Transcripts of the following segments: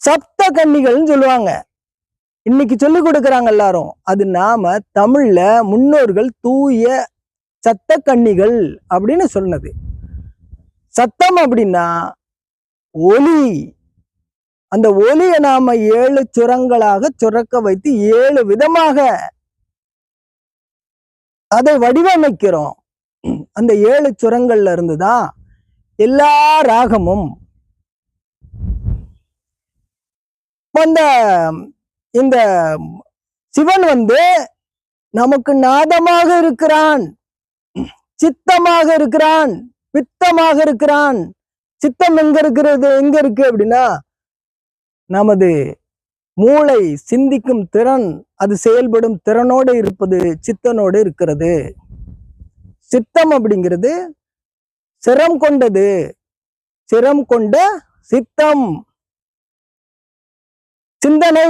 சப்த கன்னிகள்னு சொல்லுவாங்க. இன்னைக்கு சொல்லி கொடுக்குறாங்க எல்லாரும். அது நாம தமிழ்ல முன்னோர்கள் தூய சத்த கன்னிகள் அப்படின்னு சொன்னது. சத்தம் அப்படின்னா ஒலி. அந்த ஒலியை நாம 7 சுரங்களாக சுரக்க வைத்து 7 விதமாக அதை வடிவமைக்கிறோம். அந்த 7 சுரங்கள்ல இருந்துதான் எல்லா ராகமும் இந்த சிவன் நமக்கு நாதமாக இருக்கிறான், சித்தமாக இருக்கிறான், பித்தமாக இருக்கிறான். சித்தம் எங்க இருக்கு அப்படின்னா நமது மூளை சிந்திக்கும் திறன், அது செயல்படும் திறனோடு இருப்பது சித்தனோடு இருக்கிறது. சித்தம் அப்படிங்கிறது சிரம் கொண்டது, சிரம் கொண்ட சித்தம். சிந்தனை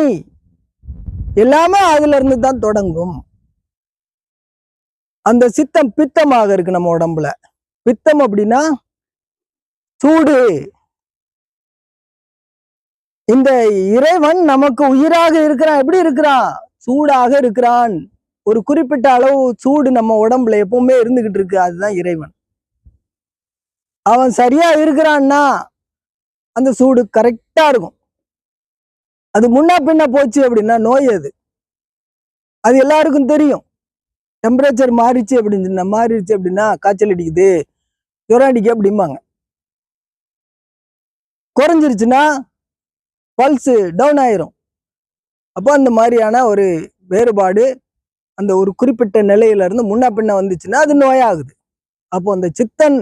எல்லாமே அதுல இருந்து தான் தொடங்கும். அந்த சித்தம் பித்தமாக இருக்கு நம்ம உடம்புல. பித்தம் அப்படின்னா சூடு. இந்த இறைவன் நமக்கு உயிராக இருக்கிறான். எப்படி இருக்கிறான்? சூடாக இருக்கிறான். ஒரு குறிப்பிட்ட அளவு சூடு நம்ம உடம்புல எப்பவுமே இருந்துகிட்டு இருக்கு. அதுதான் இறைவன். அவன் சரியா இருக்கிறான்னா அந்த சூடு கரெக்டா இருக்கும். அது முன்னா பின்ன போச்சு அப்படின்னா நோய். அது எல்லாருக்கும் தெரியும். டெம்பரேச்சர் மாறிடுச்சு அப்படின்னா காய்ச்சல் அடிக்குது, ஜுரம் அடிக்க அப்படிம்பாங்க. குறைஞ்சிருச்சுன்னா பல்ஸ் டவுன் ஆயிரும். அப்போ அந்த மாதிரியான ஒரு வேறுபாடு அந்த ஒரு குறிப்பிட்ட நிலையில இருந்து முன்ன பின்ன வந்துச்சுன்னா அது நோயாகுது. அப்போ அந்த சித்தன்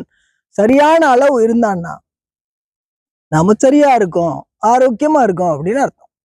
சரியான அளவு இருந்தான்னா நாம சரியா இருக்கோம், ஆரோக்கியமா இருக்கோம் அப்படின்னு அர்த்தம்.